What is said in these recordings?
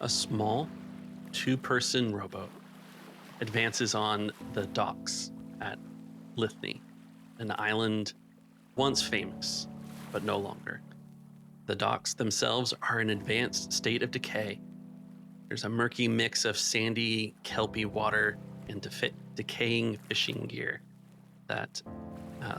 a small two-person rowboat advances on the docks at Lithny, an island once famous, but no longer. The docks themselves are in advanced state of decay. There's a murky mix of sandy, kelpy water and decaying fishing gear that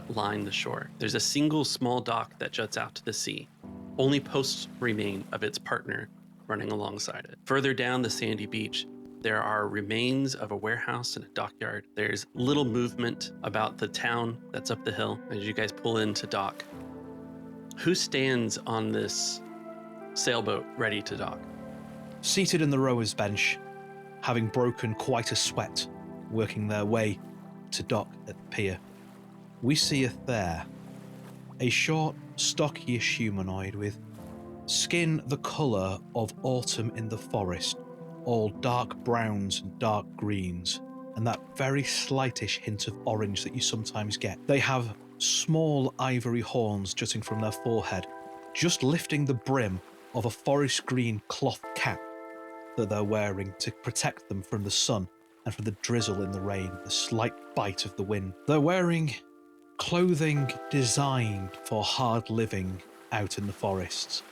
line the shore. There's a single small dock that juts out to the sea. Only posts remain of its partner running alongside it. Further down the sandy beach, there are remains of a warehouse and a dockyard. There's little movement about the town that's up the hill as you guys pull into dock. Who stands on this sailboat ready to dock? Seated in the rower's bench, having broken quite a sweat, working their way to dock at the pier, we see Athair, a short, stockish humanoid with skin the colour of autumn in the forest, all dark browns and dark greens, and that very slightish hint of orange that you sometimes get. They have small ivory horns jutting from their forehead, just lifting the brim of a forest green cloth cap that they're wearing to protect them from the sun and from the drizzle in the rain, the slight bite of the wind. They're wearing clothing designed for hard living out in the forests,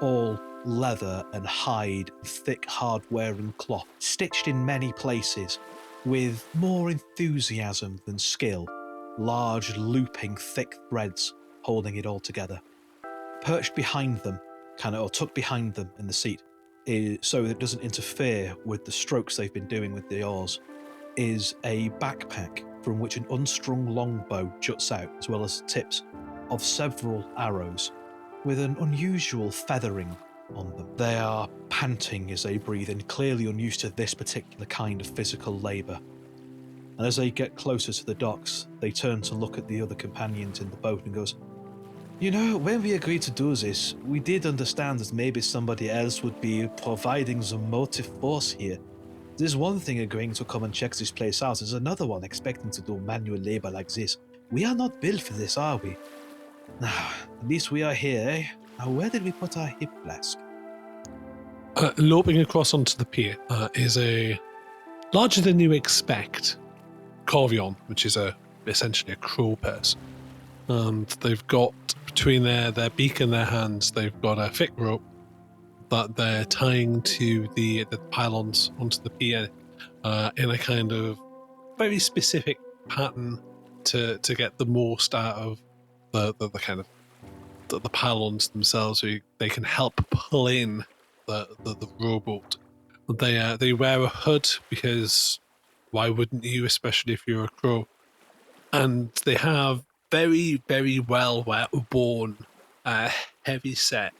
all leather and hide, thick hard-wearing cloth, stitched in many places with more enthusiasm than skill, large looping thick threads holding it all together. Perched behind them, or tucked behind them in the seat, so that it doesn't interfere with the strokes they've been doing with the oars, is a backpack from which an unstrung longbow juts out, as well as the tips of several arrows, with an unusual feathering on them. They are panting as they breathe in, clearly unused to this particular kind of physical labour. And as they get closer to the docks, they turn to look at the other companions in the boat and goes, "You know, when we agreed to do this, we did understand that maybe somebody else would be providing the motive force here. There's one thing agreeing to come and check this place out, there's another one expecting to do manual labor like this. We are not built for this, are we? Now, at least we are here, eh? Now, where did we put our hip flask?" Loping across onto the pier is a larger than you expect corvion, which is essentially a crow person. And they've got, between their beak and their hands, they've got a thick rope that they're tying to the pylons onto the pier in a kind of very specific pattern to get the most out of the kind of the pylons themselves, so they can help pull in the rowboat. They wear a hood because why wouldn't you, especially if you're a crow? And they have very, very well worn, heavy set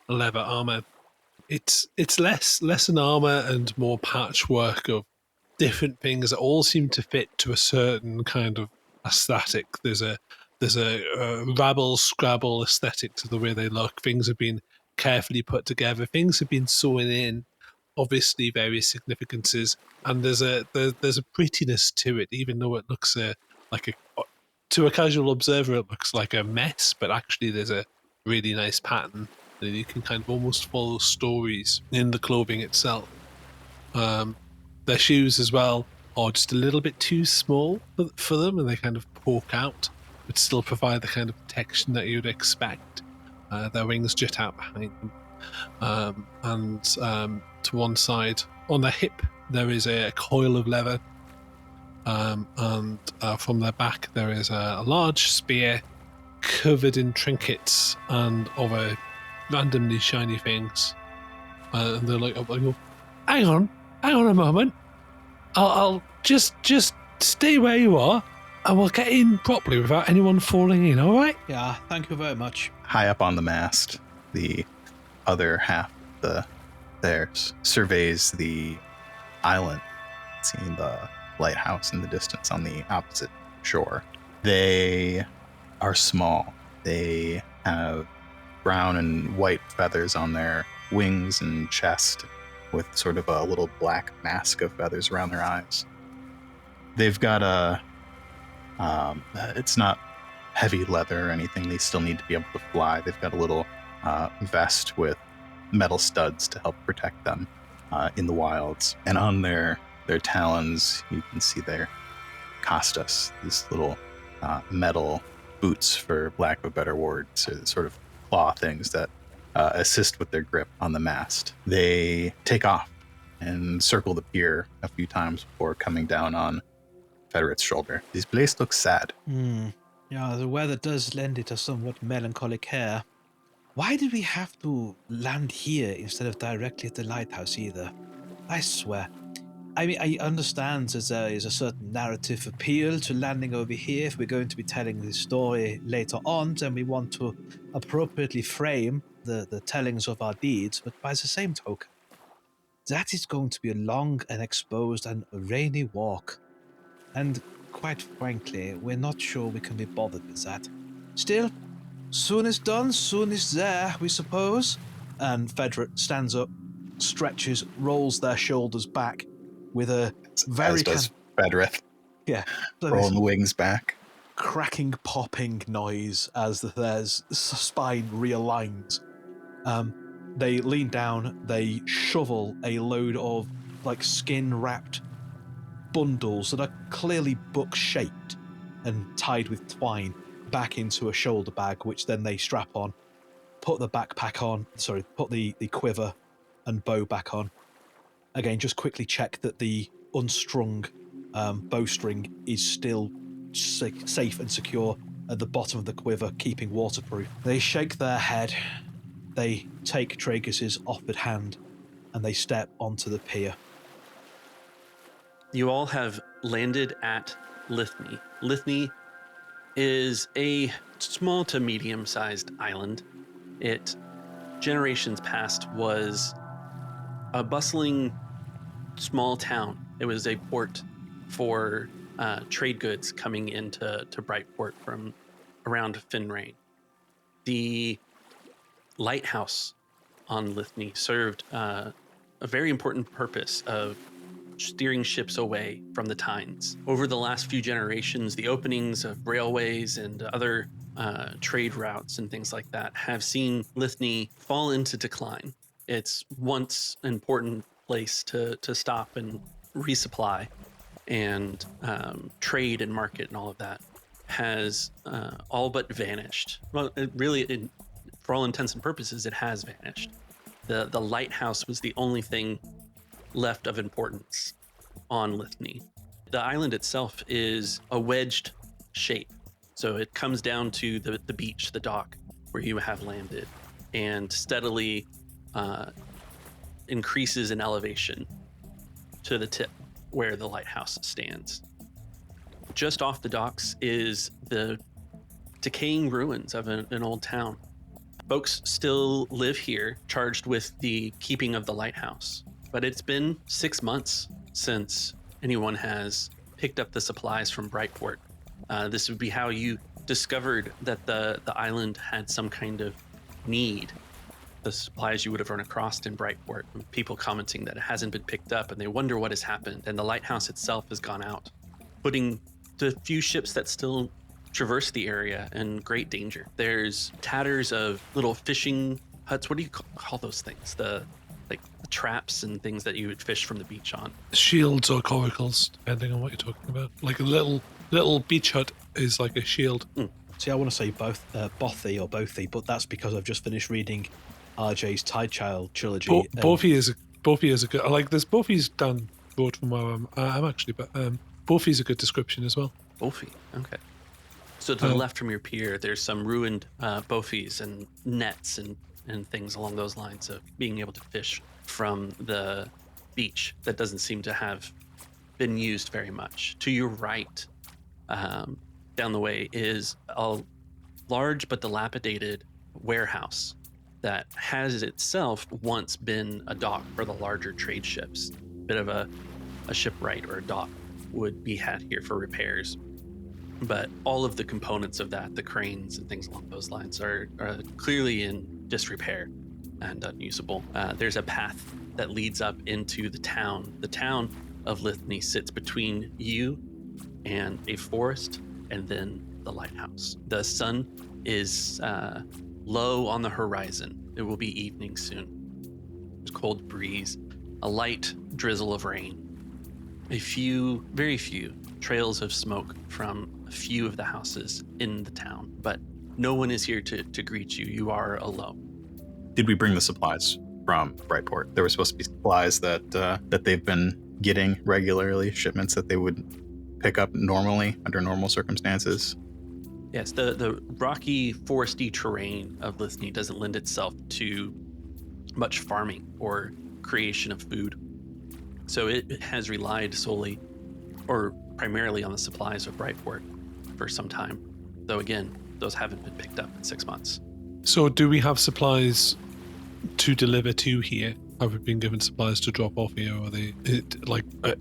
leather armor. It's less an armor and more patchwork of different things that all seem to fit to a certain kind of aesthetic. There's a rabble scrabble aesthetic to the way they look. Things have been carefully put together. Things have been sewn in, obviously various significances, and there's a prettiness to it, even though it looks to a casual observer it looks like a mess, but actually there's a really nice pattern that you can kind of almost follow stories in the clothing itself. Their shoes as well are just a little bit too small for them, and they kind of poke out, but still provide the kind of protection that you'd expect. Their wings jut out behind them. And to one side, on their hip, there is a coil of leather. And from their back, there is a large spear covered in trinkets and other randomly shiny things. And they're like, hang on a moment. I'll just stay where you are, and we'll get in properly without anyone falling in, all right? Yeah, thank you very much. High up on the mast, the other half of theirs surveys the island, seeing the lighthouse in the distance on the opposite shore. They are small. They have brown and white feathers on their wings and chest, with sort of a little black mask of feathers around their eyes. They've got it's not heavy leather or anything. They still need to be able to fly. They've got a little vest with metal studs to help protect them. in the wilds. And on their talons, you can see their costas, these little metal boots, for lack of a better word, so sort of claw things that assist with their grip on the mast. They take off and circle the pier a few times before coming down on Federett's shoulder. This place looks sad. Yeah, the weather does lend it a somewhat melancholic air. Why did we have to land here instead of directly at the lighthouse either? I swear. I mean, I understand that there is a certain narrative appeal to landing over here. If we're going to be telling this story later on, then we want to appropriately frame the tellings of our deeds. But by the same token, that is going to be a long and exposed and rainy walk. And quite frankly, we're not sure we can be bothered with that. Still, soon as done, soon as there, we suppose. And Federett stands up, stretches, rolls their shoulders back with a very... As does Federett. Yeah. Rolling the wings back. Cracking, popping noise as their spine realigns. They lean down, they shovel a load of skin-wrapped bundles that are clearly book-shaped and tied with twine back into a shoulder bag, which then they strap on, put the backpack on, put the quiver and bow back on. Again, just quickly check that the unstrung bowstring is still safe and secure at the bottom of the quiver, keeping waterproof. They shake their head, they take Tragus' offered hand, and they step onto the pier. You all have landed at Lithny. Lithny is a small to medium-sized island. It, generations past, was a bustling small town. It was a port for trade goods coming into Brightport from around Finrain. The lighthouse on Lithny served a very important purpose of steering ships away from the Tynes. Over the last few generations, the openings of railways and other trade routes and things like that have seen Lithny fall into decline. It's once an important place to stop and resupply and trade and market and all of that has all but vanished. Well, for all intents and purposes, it has vanished. The lighthouse was the only thing left of importance on Lithny. The island itself is a wedged shape. So it comes down to the beach, the dock, where you have landed, and steadily increases in elevation to the tip where the lighthouse stands. Just off the docks is the decaying ruins of an old town. Folks still live here, charged with the keeping of the lighthouse. But it's been 6 months since anyone has picked up the supplies from Brightport. This would be how you discovered that the island had some kind of need. The supplies you would have run across in Brightport, people commenting that it hasn't been picked up and they wonder what has happened. And the lighthouse itself has gone out, putting the few ships that still traverse the area in great danger. There's tatters of little fishing huts. What do you call those things? The traps and things that you would fish from the beach on. Shields or coracles, depending on what you're talking about. Like a little beach hut is like a shield. See, I want to say both Bothy or Bothy, but that's because I've just finished reading RJ's Tidechild trilogy. Bothy is a good. I like this. Bothy's down road from where I'm actually, but Bothy's a good description as well. Bothy, okay. So to the left from your pier, there's some ruined Bothies and nets and things along those lines of being able to fish from the beach that doesn't seem to have been used very much. To your right, down the way, is a large but dilapidated warehouse that has itself once been a dock for the larger trade ships. Bit of a shipwright or a dock would be had here for repairs. But all of the components of that, the cranes and things along those lines, are clearly in disrepair and unusable. There's a path that leads up into the town. The town of Lithny sits between you and a forest and then the lighthouse. The sun is low on the horizon. It will be evening soon. There's a cold breeze a light drizzle of rain. A few, very few, trails of smoke from a few of the houses in the town, but no one is here to greet you. You are alone. Did we bring the supplies from Brightport? There were supposed to be supplies that they've been getting regularly, shipments that they would pick up normally under normal circumstances. Yes, the rocky, foresty terrain of Lithny doesn't lend itself to much farming or creation of food. So it has relied solely or primarily on the supplies of Brightport for some time. Though again, those haven't been picked up in 6 months. So do we have supplies to deliver to here? Have we been given supplies to drop off here? Or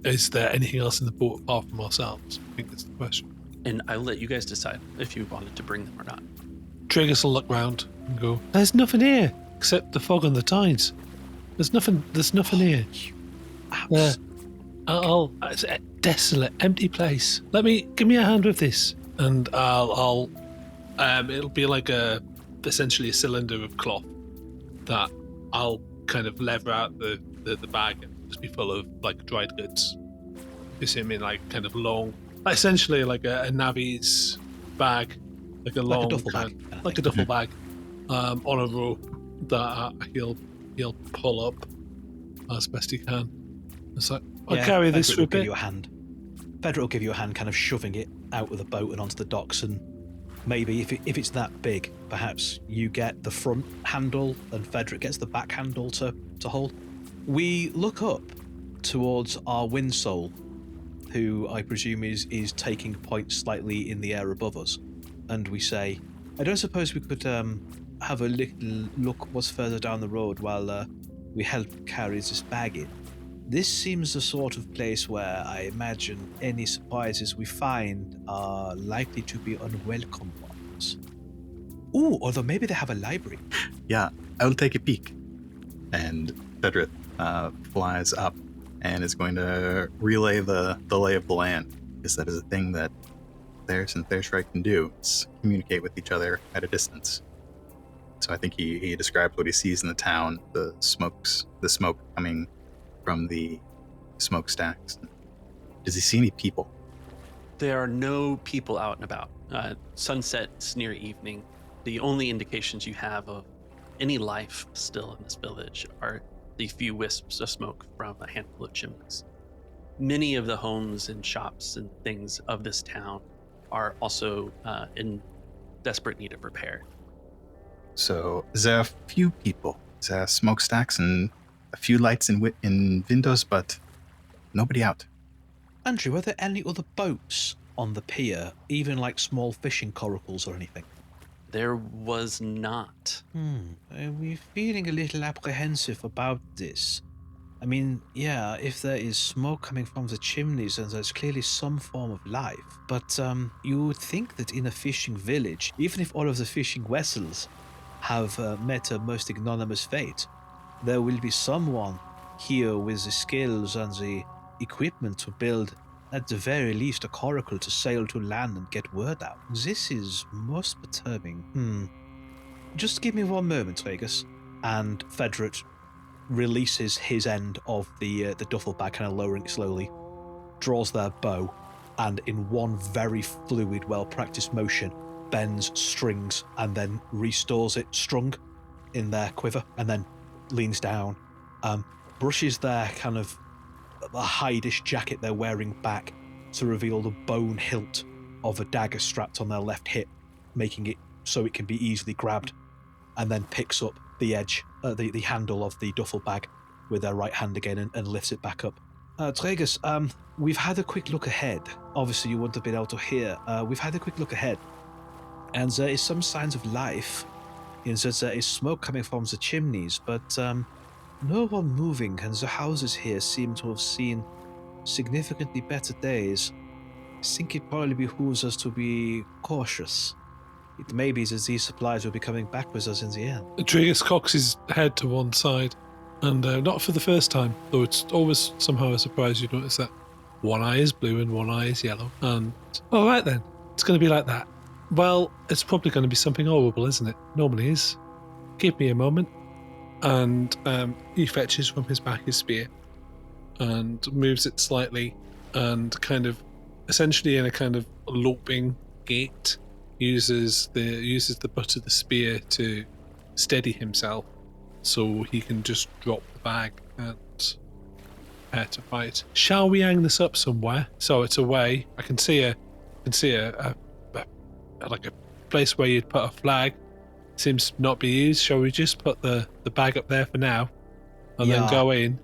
is there anything else in the boat apart from ourselves? I think that's the question. And I'll let you guys decide if you wanted to bring them or not. Tragus will look round and go, there's nothing here except the fog and the tides. There's nothing here. It's a desolate, empty place. Give me a hand with this. And it'll be like essentially a cylinder of cloth that I'll kind of lever out the bag and just be full of like dried goods. You see what I mean? Like kind of long, essentially like a navvy's bag, like a long duffel bag. Like a duffel bag, on a rope that he'll pull up as best he can. It's like, I'll carry this for a bit. Fedra will give you a hand, kind of shoving it out of the boat and onto the docks, and maybe if it's that big, perhaps you get the front handle and Fedric gets the back handle to hold. We look up towards our windsoul, who I presume is taking point slightly in the air above us, and we say, I don't suppose we could have a little look what's further down the road while we help carry this bag in. This seems the sort of place where I imagine any surprises we find are likely to be unwelcome ones. Ooh, although maybe they have a library. Yeah, I will take a peek. And Fedrith flies up and is going to relay the lay of the land, because that is a thing that Thers and Thershrike can do. It's communicate with each other at a distance. So I think he describes what he sees in the town, the smoke coming from the smokestacks. Does he see any people? There are no people out and about. Sunset's near evening. The only indications you have of any life still in this village are the few wisps of smoke from a handful of chimneys. Many of the homes and shops and things of this town are also in desperate need of repair. So there are a few people. There are smokestacks and a few lights in windows, but nobody out. Andrew, are there any other boats on the pier, even like small fishing coracles or anything? There was not. We're feeling a little apprehensive about this. I mean, yeah, if there is smoke coming from the chimneys, then there's clearly some form of life. But you would think that in a fishing village, even if all of the fishing vessels have met a most ignominious fate, there will be someone here with the skills and the equipment to build, at the very least, a coracle to sail to land and get word out. This is most perturbing. Just give me one moment, Vegas. And Fedrit releases his end of the duffel bag, kind of lowering it slowly, draws their bow, and in one very fluid, well-practiced motion, bends strings and then restores it strung in their quiver, and then leans down, brushes their kind of a hide-ish jacket they're wearing back to reveal the bone hilt of a dagger strapped on their left hip, making it so it can be easily grabbed, and then picks up the edge, the handle of the duffel bag with their right hand again and lifts it back up. Tragus, we've had a quick look ahead. Obviously, you wouldn't have been able to hear. We've had a quick look ahead, and there is some signs of life. In that there is smoke coming from the chimneys, but no one moving, and the houses here seem to have seen significantly better days. I think it probably behooves us to be cautious. It may be that these supplies will be coming back with us in the end. Tragus cocks his head to one side, and not for the first time, though it's always somehow a surprise you notice that one eye is blue and one eye is yellow. And, all right then, it's going to be like that. Well, it's probably going to be something horrible, isn't it? Normally is. Give me a moment. And he fetches from his back his spear and moves it slightly, and kind of essentially in a kind of loping gait uses the butt of the spear to steady himself so he can just drop the bag and prepare to fight. Shall we hang this up somewhere so it's away? I can see a like a place where you'd put a flag. Seems not be used. Shall we just put the bag up there for now and then go in?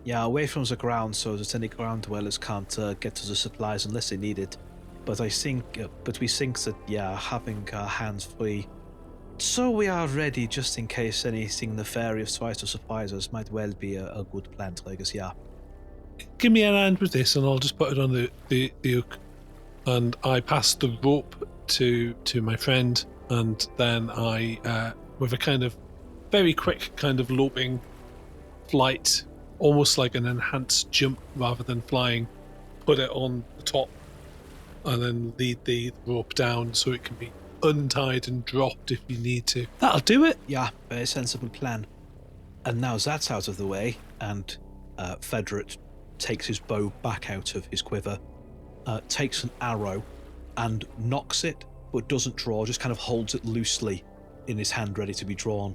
Yeah, away from the ground so that any ground dwellers can't get to the supplies unless they need it. But we think that, having our hands free, so we are ready just in case anything nefarious tries to surprise us, might well be a good plan, Tragus, yeah. Give me a hand with this and I'll just put it on the hook. And I pass the rope to my friend, and then I, with a kind of very quick kind of loping flight, almost like an enhanced jump rather than flying, put it on the top and then lead the rope down so it can be untied and dropped if you need to. That'll do it. Yeah, very sensible plan. And now that's out of the way, and Federer takes his bow back out of his quiver, takes an arrow and knocks it, but doesn't draw, just kind of holds it loosely in his hand ready to be drawn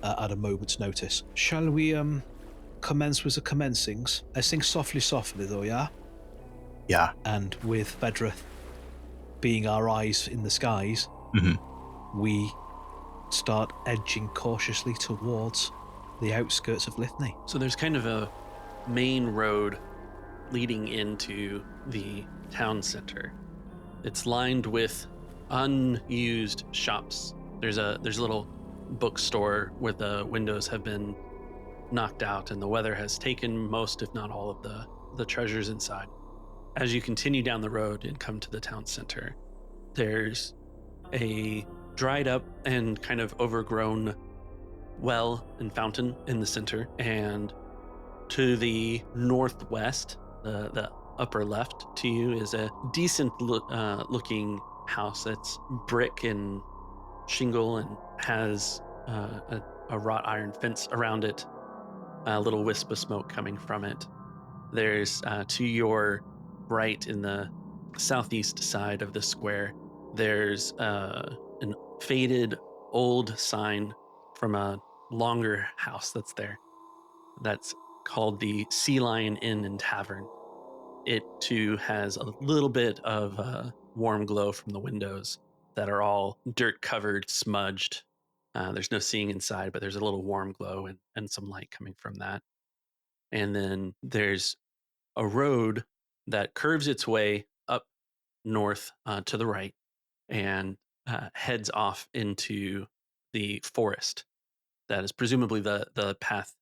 at a moment's notice. Shall we commence with the commencings? I sing softly though, yeah? Yeah. And with Federer being our eyes in the skies, we start edging cautiously towards the outskirts of Lithny. So there's kind of a main road leading into the town center. It's lined with unused shops. There's a little bookstore where the windows have been knocked out and the weather has taken most, if not all, of the treasures inside. As you continue down the road and come to the town center, there's a dried up and kind of overgrown well and fountain in the center, and to the northwest, the upper left to you, is a decent looking house that's brick and shingle and has a wrought iron fence around it, a little wisp of smoke coming from it. There's to your right in the southeast side of the square, there's an faded old sign from a longer house that's there. That's called the Sea Lion Inn and Tavern. It too has a little bit of warm glow from the windows that are all dirt covered, smudged. There's no seeing inside, but there's a little warm glow and some light coming from that. And then there's a road that curves its way up north to the right and heads off into the forest. That is presumably the path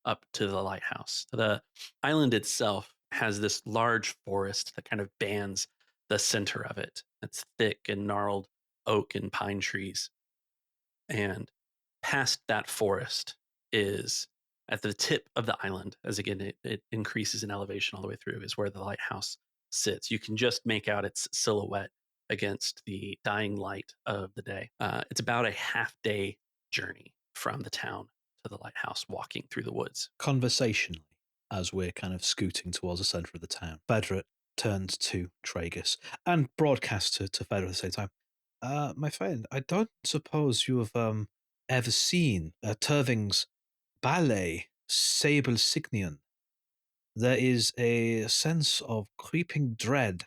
up to the lighthouse. The island itself has this large forest that kind of bands the center of it. It's thick and gnarled oak and pine trees. And past that forest is, at the tip of the island, as again it increases in elevation all the way through, is where the lighthouse sits. You can just make out its silhouette against the dying light of the day. It's about a half-day journey from the town to the lighthouse, walking through the woods. Conversationally, as we're kind of scooting towards the center of the town, Federer turns to Tragus and broadcasts to Federer at the same time. My friend, I don't suppose you have ever seen Turving's ballet, Sable Signion. There is a sense of creeping dread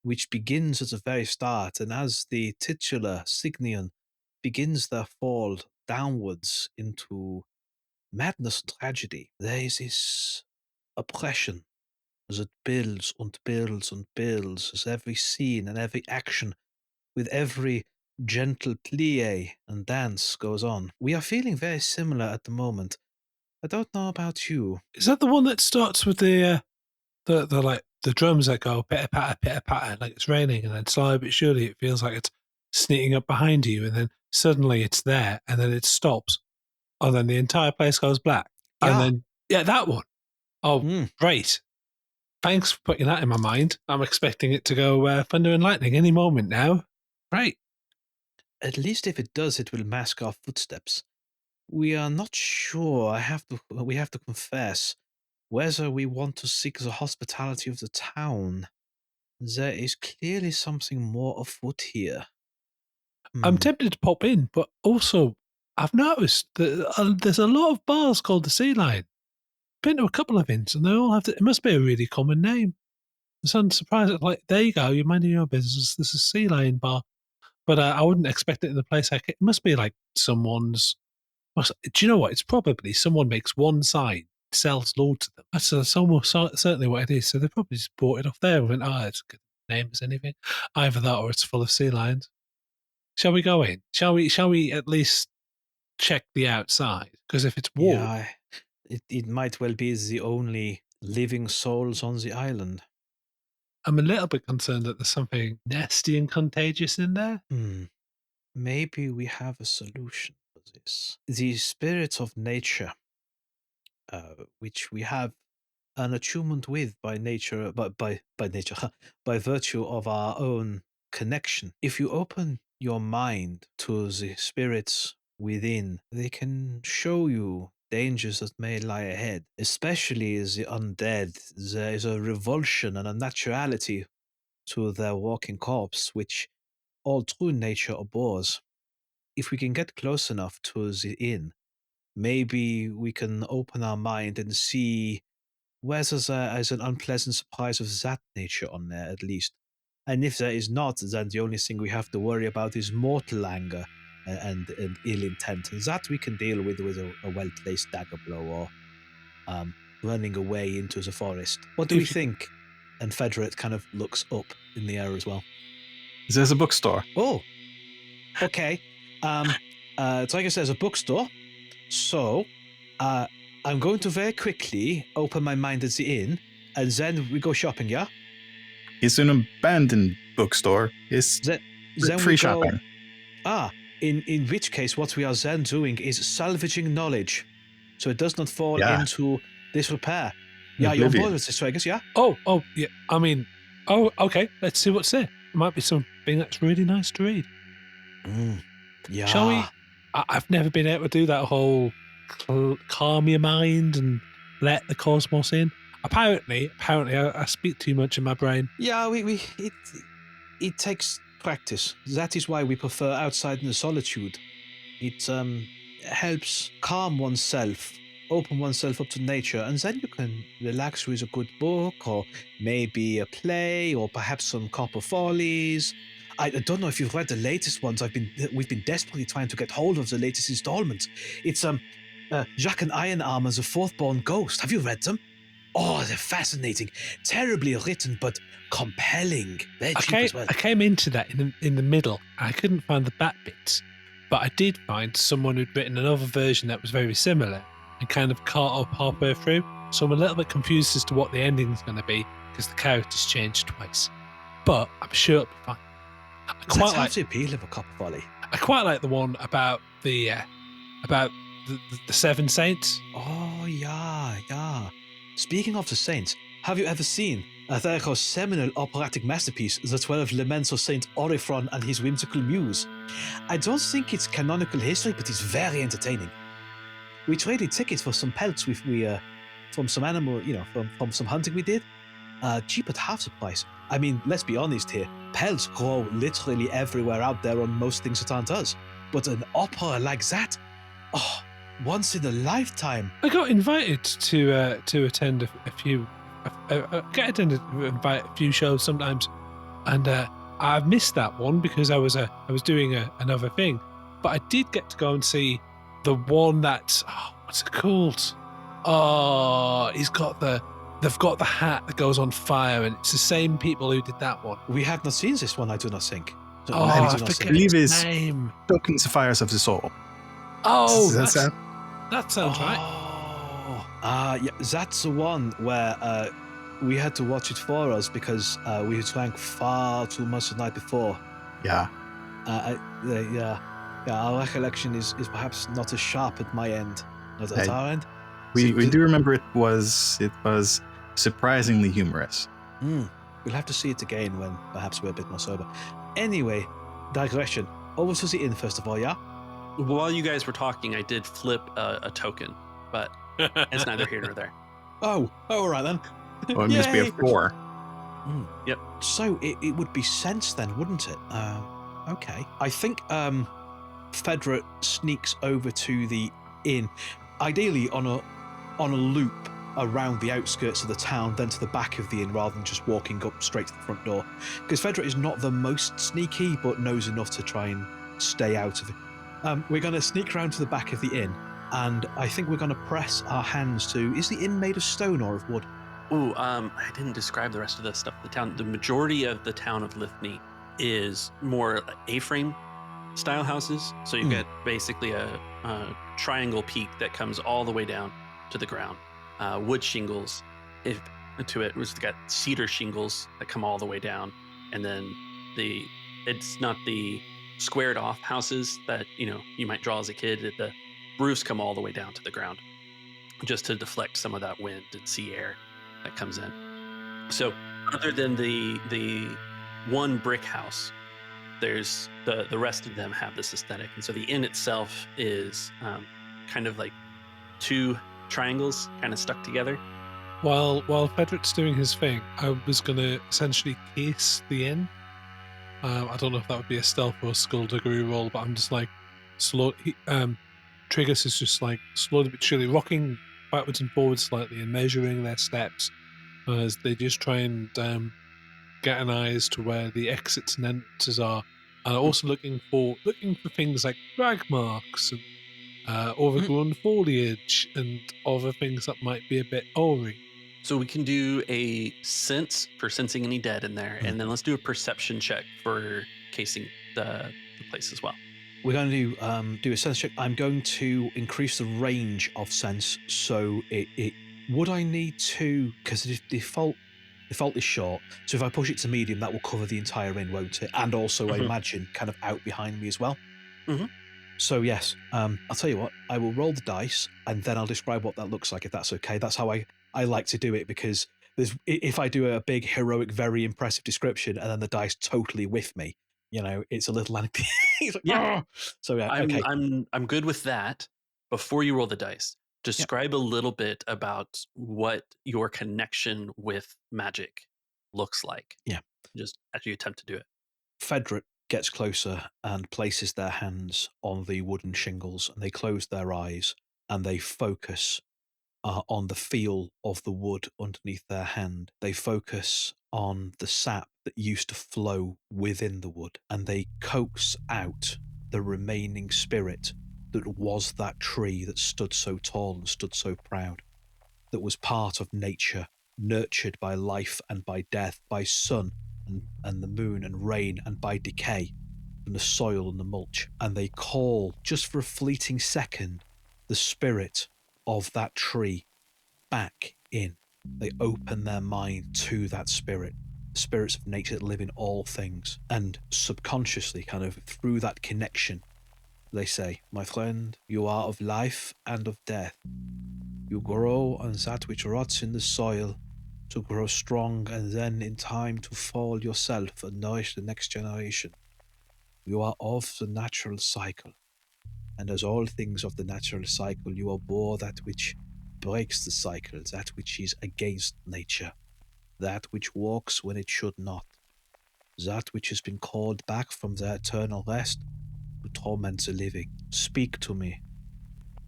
which begins at the very start, and as the titular Signion begins their fall downwards into madness and tragedy, there is this oppression that builds and builds and builds as every scene and every action with every gentle plie and dance goes on. We are feeling very similar at the moment. I don't know about you. Is that the one that starts with the like the drums that go pitter patter, like it's raining, and then slowly but surely it feels like it's sneaking up behind you, and then suddenly it's there, and then it stops, and then the entire place goes black, and then that one. Oh, great! Thanks for putting that in my mind. I'm expecting it to go thunder and lightning any moment now. Right. At least if it does, it will mask our footsteps. We are not sure. We have to confess. whether we want to seek the hospitality of the town, there is clearly something more afoot here. I'm tempted to pop in, but also I've noticed that there's a lot of bars called the Sea Lion. Been to a couple of inns, and they all have it must be a really common name. So I'm surprised. Like, there you go. You're minding your business. This is Sea Lion Bar, but I wouldn't expect it in a place like it. It must be like someone's. Do you know what? It's probably someone makes one sign, sells loads of them. That's almost certainly what it is. So they probably just bought it off there and went, it's a good name as anything. Either that or it's full of sea lions. Shall we go in? Shall we at least check the outside? Because if it's warm, Yeah, it might well be the only living souls on the island. I'm a little bit concerned that there's something nasty and contagious in there. Maybe we have a solution for this. The spirits of nature, which we have an attunement with by nature, by nature, by virtue of our own connection. If you open your mind to the spirits within, they can show you dangers that may lie ahead. Especially as the undead, there is a revulsion and a naturality to their walking corpse, which all true nature abhors. If we can get close enough to the inn, maybe we can open our mind and see whether there is an unpleasant surprise of that nature on there at least. And if there is not, then the only thing we have to worry about is mortal anger and ill intent. And that we can deal with a well-placed dagger blow or running away into the forest. What do we think? And Federate kind of looks up in the air as well. There's a bookstore. Oh, okay. It's like I said, there's a bookstore. So, I'm going to very quickly open my mind at the inn, and then we go shopping, yeah? It's an abandoned bookstore. It's Then free we shopping. go, in which case, what we are then doing is salvaging knowledge, so it does not fall into disrepair. Yeah, you're on board with this, I guess, yeah? Oh, yeah. I mean, okay. Let's see what's there. It might be something that's really nice to read. Yeah. Shall we? I've never been able to do that whole calm your mind and let the cosmos in. Apparently, I speak too much in my brain. Yeah, it takes practice. That is why we prefer outside in the solitude. It helps calm oneself, open oneself up to nature, and then you can relax with a good book, or maybe a play, or perhaps some Copper Follies. I don't know if you've read the latest ones. We've been desperately trying to get hold of the latest installments. It's Jack and Ironarm as a Fourthborn Ghost. Have you read them? Oh, they're fascinating, terribly written, but compelling. They're cheap as well. I came into that in the middle. I couldn't find the back bits, but I did find someone who'd written another version that was very similar and kind of caught up halfway through. So I'm a little bit confused as to what the ending's going to be because the characters changed twice. But I'm sure it'll be fine. That's half the appeal of a Copper Folly. I quite like the one about the Seven Saints. Oh, yeah. Speaking of the saints, have you ever seen Atherco's seminal operatic masterpiece, The 12 Laments of Saint Orifron and His Whimsical Muse? I don't think it's canonical history, but it's very entertaining. We traded tickets for some pelts from some animal, from some hunting we did. Cheap at half the price. I mean, let's be honest here. Pelts grow literally everywhere out there on most things that aren't us. But an opera like that? Oh, once in a lifetime. I got invited to attend a few. Invite a few shows sometimes, and I've missed that one because I was doing another thing. But I did get to go and see the one that's what's it called? Oh, they've got the hat that goes on fire, and it's the same people who did that one. We have not seen this one, I do not think. I believe its name. Tokens of Fires of the Soul. Oh, that sounds right. Yeah, that's the one where we had to watch it for us because we had drank far too much the night before. Yeah. Our recollection is perhaps not as sharp at my end, not at our end. We do remember it was surprisingly humorous. We'll have to see it again when perhaps we're a bit more sober. Anyway, digression. Over to the inn first of all, yeah? While you guys were talking, I did flip a token, but it's neither here nor there. Oh, all right then. Well, it would just be a Yay! 4. Yep. So it would be sense then, wouldn't it? Okay. I think Fedra sneaks over to the inn, ideally on a loop around the outskirts of the town, then to the back of the inn, rather than just walking up straight to the front door. Because Fedra is not the most sneaky, but knows enough to try and stay out of it. We're going to sneak around to the back of the inn, and I think we're going to press our hands to. Is the inn made of stone or of wood? Ooh, I didn't describe the rest of the stuff. The town, the majority of the town of Lithny is more A-frame style houses. So you get basically a triangle peak that comes all the way down to the ground. Wood shingles, to it was got cedar shingles that come all the way down, and then it's not the squared off houses that you might draw as a kid. The roofs come all the way down to the ground, just to deflect some of that wind and sea air that comes in. So other than the one brick house, there's the rest of them have this aesthetic. And so the inn itself is kind of like two triangles kind of stuck together. While Fedric's doing his thing, I was going to essentially case the inn. I don't know if that would be a stealth or a skullduggery roll, but I'm just like Trigus is just like slowly but surely rocking backwards and forwards slightly and measuring their steps as they just try and get an eye as to where the exits and entrances are, and also looking for things like drag marks and overgrown foliage and other things that might be a bit awry. So we can do a sense for sensing any dead in there, and then let's do a perception check for casing the place as well. We're going to do a sense check. I'm going to increase the range of sense. So it would I need to, because the default is short. So if I push it to medium, that will cover the entire inn, won't it? And also, I imagine, kind of out behind me as well. Mm-hmm. So yes, I'll tell you what. I will roll the dice, and then I'll describe what that looks like, if that's okay. That's how I like to do it, because if I do a big, heroic, very impressive description, and then the dice totally whiff me, it's a little like, yeah. Oh! So yeah, I'm, okay. I'm good with that. Before you roll the dice, describe a little bit about what your connection with magic looks like. Yeah. Just as you attempt to do it. Fedric gets closer and places their hands on the wooden shingles, and they close their eyes and they focus on the feel of the wood underneath their hand. They focus on the sap that used to flow within the wood, and they coax out the remaining spirit that was that tree that stood so tall and stood so proud, that was part of nature, nurtured by life and by death, by sun and the moon and rain, and by decay from the soil and the mulch. And they call, just for a fleeting second, the spirit of that tree back in. They open their mind to that spirit, the spirits of nature that live in all things. And subconsciously, kind of through that connection, they say, "My friend, you are of life and of death. You grow on that which rots in the soil to grow strong, and then in time to fall yourself and nourish the next generation. You are of the natural cycle, and as all things of the natural cycle, you abhor that which breaks the cycle, that which is against nature, that which walks when it should not, that which has been called back from their eternal rest to torment the living. Speak to me,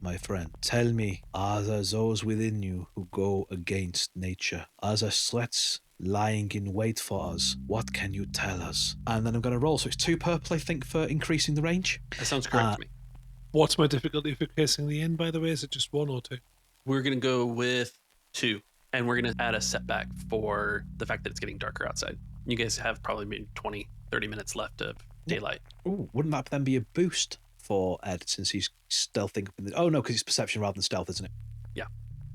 my friend. Tell me, are there those within you who go against nature? Are there threats lying in wait for us? What can you tell us?" And then I'm going to roll. So it's 2 purple, I think, for increasing the range. That sounds correct to me. What's my difficulty for casing the inn, by the way? Is it just 1 or 2? We're going to go with 2, and we're going to add a setback for the fact that it's getting darker outside. You guys have probably maybe 20, 30 minutes left of daylight. Ooh, wouldn't that then be a boost for Ed, since he's stealthing? Oh no, because it's perception rather than stealth, isn't it? Yeah.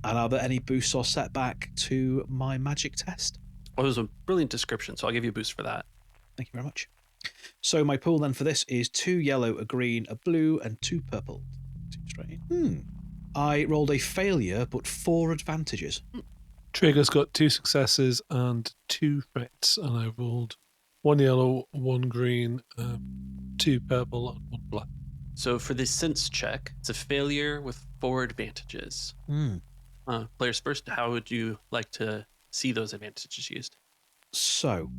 And are there any boosts or setback to my magic test? Well, it was a brilliant description, so I'll give you a boost for that. Thank you very much. So my pool then for this is 2 yellow, a green, a blue, and 2 purple. Seems strange. I rolled a failure, but 4 advantages. Trigger's got 2 successes and 2 threats, and I rolled 1 yellow, 1 green, 2 purple, and 1 black. So for the sense check, it's a failure with 4 advantages. Players first, how would you like to see those advantages used? So,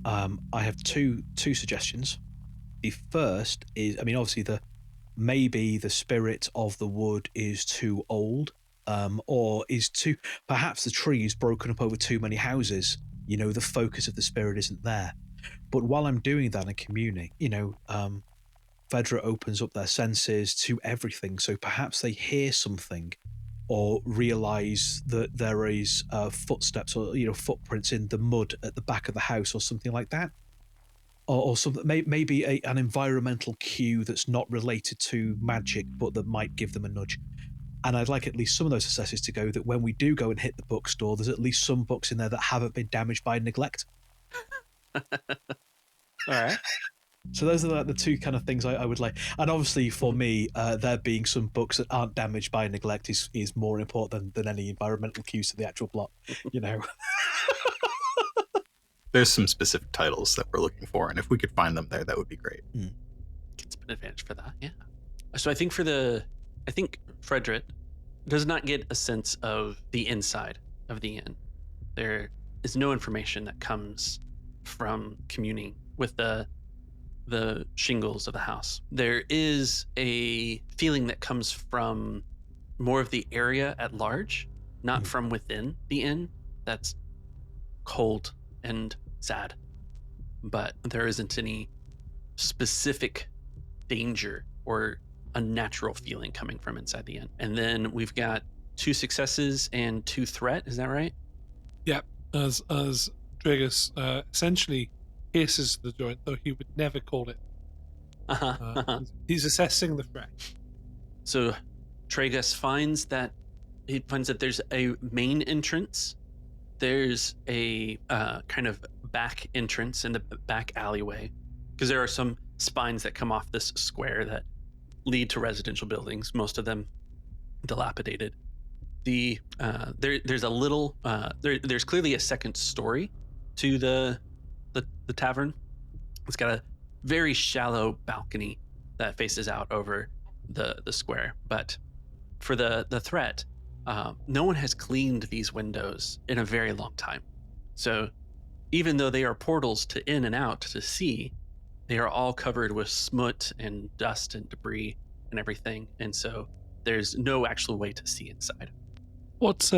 I have two suggestions. The first is, I mean, obviously maybe the spirit of the wood is too old, or perhaps the tree is broken up over too many houses. You know, the focus of the spirit isn't there. But while I'm doing that and communing, Fedra opens up their senses to everything. So perhaps they hear something or realize that there is footsteps or footprints in the mud at the back of the house or something like that, or something, maybe an environmental cue that's not related to magic but that might give them a nudge. And I'd like at least some of those successes to go that when we do go and hit the bookstore, there's at least some books in there that haven't been damaged by neglect. All right. So those are like the two kind of things I would like. And obviously for me, there being some books that aren't damaged by neglect is more important than any environmental cues to the actual plot, you know. There's some specific titles that we're looking for, and if we could find them there, that would be great. Gets an advantage for that, yeah. So I think Frederick does not get a sense of the inside of the inn. There is no information that comes from communing with the shingles of the house. There is a feeling that comes from more of the area at large, not from within the inn. That's cold and sad. But there isn't any specific danger or unnatural feeling coming from inside the inn. And then we've got 2 successes and 2 threat. Is that right? Yep. As Dragus essentially pierces the joint, though he would never call it. He's assessing the threat. So Tragus finds that there's a main entrance. There's a kind of back entrance in the back alleyway, because there are some spines that come off this square that lead to residential buildings, most of them dilapidated. There's a little there's clearly a second story to the tavern. It's got a very shallow balcony that faces out over the square. But for the threat, no one has cleaned these windows in a very long time. So even though they are portals to in and out to sea, they are all covered with smut and dust and debris and everything. And so there's no actual way to see inside. What's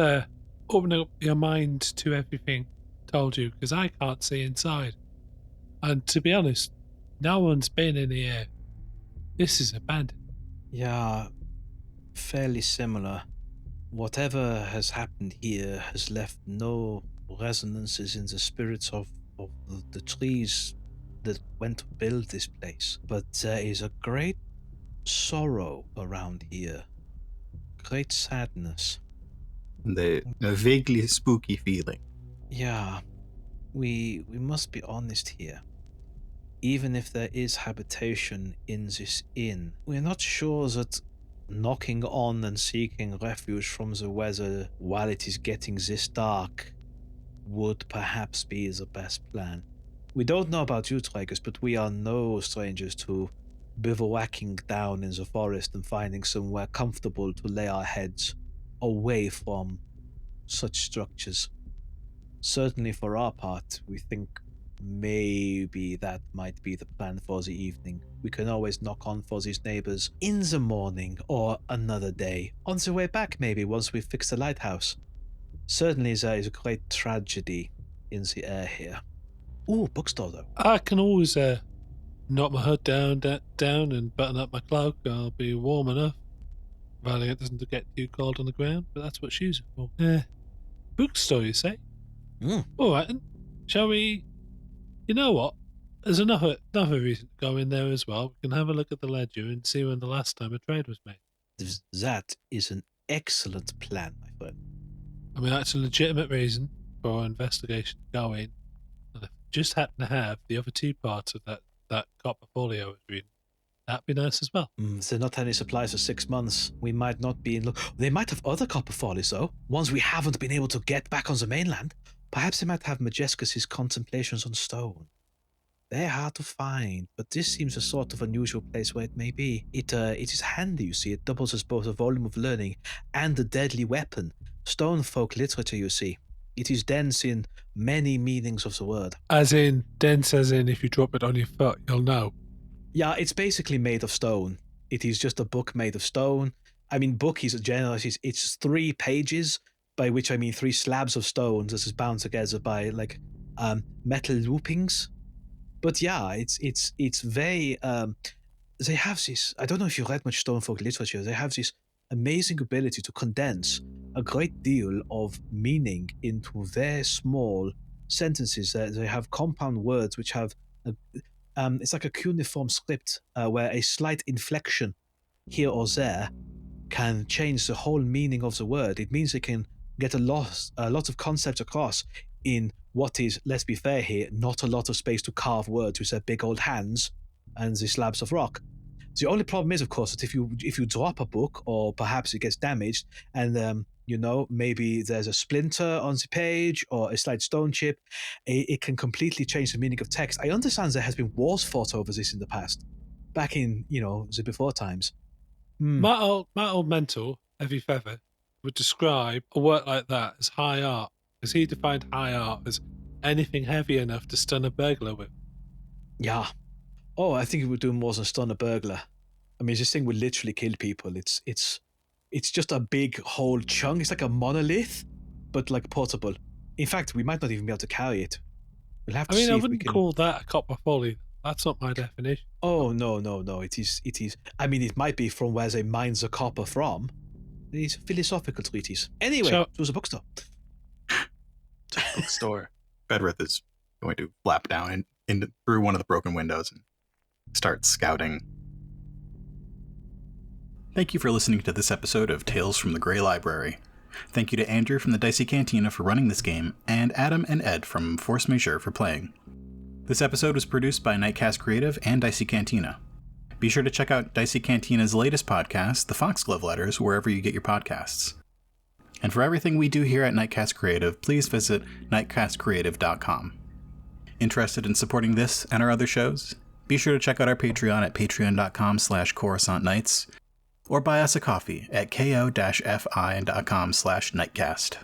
opening up your mind to everything told you? Because I can't see inside. And to be honest, no one's been in here. This is abandoned. Yeah, fairly similar. Whatever has happened here has left no resonances in the spirits of the trees that went to build this place. But there is a great sorrow around here. Great sadness. A vaguely spooky feeling. Yeah, we must be honest here. Even if there is habitation in this inn, we're not sure that knocking on and seeking refuge from the weather while it is getting this dark would perhaps be the best plan. We don't know about you, Tragus, but we are no strangers to bivouacking down in the forest and finding somewhere comfortable to lay our heads away from such structures. Certainly for our part, we think maybe that might be the plan for the evening. We can always knock on for these neighbors in the morning or another day. On the way back, maybe, once we've fixed the lighthouse. Certainly there is a great tragedy in the air here. Ooh, bookstore though. I can always knock my hood down and button up my cloak. I'll be warm enough. Providing it doesn't get too cold on the ground, but that's what shoes are for. Bookstore, you say? All right, then. Shall we? You know what? There's another reason to go in there as well. We can have a look at the ledger and see when the last time a trade was made. That is an excellent plan, my friend. I mean, that's a legitimate reason for our investigation to go in. And if we just happen to have the other 2 parts of that copper folio I was reading, that'd be nice as well. If there are not any supplies for 6 months, we might not be in luck. They might have other copper folios, though. Ones we haven't been able to get back on the mainland. Perhaps they might have Majescus' Contemplations on Stone. They're hard to find, but this seems a sort of unusual place where it may be. It is handy, you see. It doubles as both a volume of learning and a deadly weapon. stone folk literature, you see. It is dense in many meanings of the word. As in, dense as in if you drop it on your foot, you'll know. Yeah, it's basically made of stone. It is just a book made of stone. I mean, book is generous. It's 3 pages, by which I mean 3 slabs of stone that is bound together by like metal loopings. But yeah, it's very. They have this. I don't know if you read much Stonefolk literature. They have this amazing ability to condense a great deal of meaning into very small sentences. They have compound words which have. It's like a cuneiform script where a slight inflection here or there can change the whole meaning of the word. It means they can get a lot of concepts across in what is, let's be fair here, not a lot of space to carve words with their big old hands and the slabs of rock. The only problem is, of course, that if you drop a book, or perhaps it gets damaged, and maybe there's a splinter on the page or a slight stone chip, it can completely change the meaning of text. I understand there has been wars fought over this in the past, back in the before times. My old mentor, Evie Feather, would describe a work like that as high art, because he defined high art as anything heavy enough to stun a burglar with. Yeah. Oh, I think it would do more than stun a burglar. I mean, this thing would literally kill people. It's just a big whole chunk. It's like a monolith, but like portable. In fact, we might not even be able to carry it. We'll have to see. I if we wouldn't can... call that a copper folly. That's not my definition. Oh, no. It is. I mean, it might be from where they mine the copper from. It's a philosophical treatise. Anyway, it was a bookstore. Bookstore. Bedrith is going to flap down through one of the broken windows and start scouting. Thank you for listening to this episode of Tales from the Grey Library. Thank you to Andrew from the Dicey Cantina for running this game, and Adam and Ed from Force Majeure for playing. This episode was produced by Nightcast Creative and Dicey Cantina. Be sure to check out Dicey Cantina's latest podcast, The Foxglove Letters, wherever you get your podcasts. And for everything we do here at Nightcast Creative, please visit nightcastcreative.com. Interested in supporting this and our other shows? Be sure to check out our Patreon at patreon.com/Coruscant Nights, or buy us a coffee at ko-fi.com/nightcast.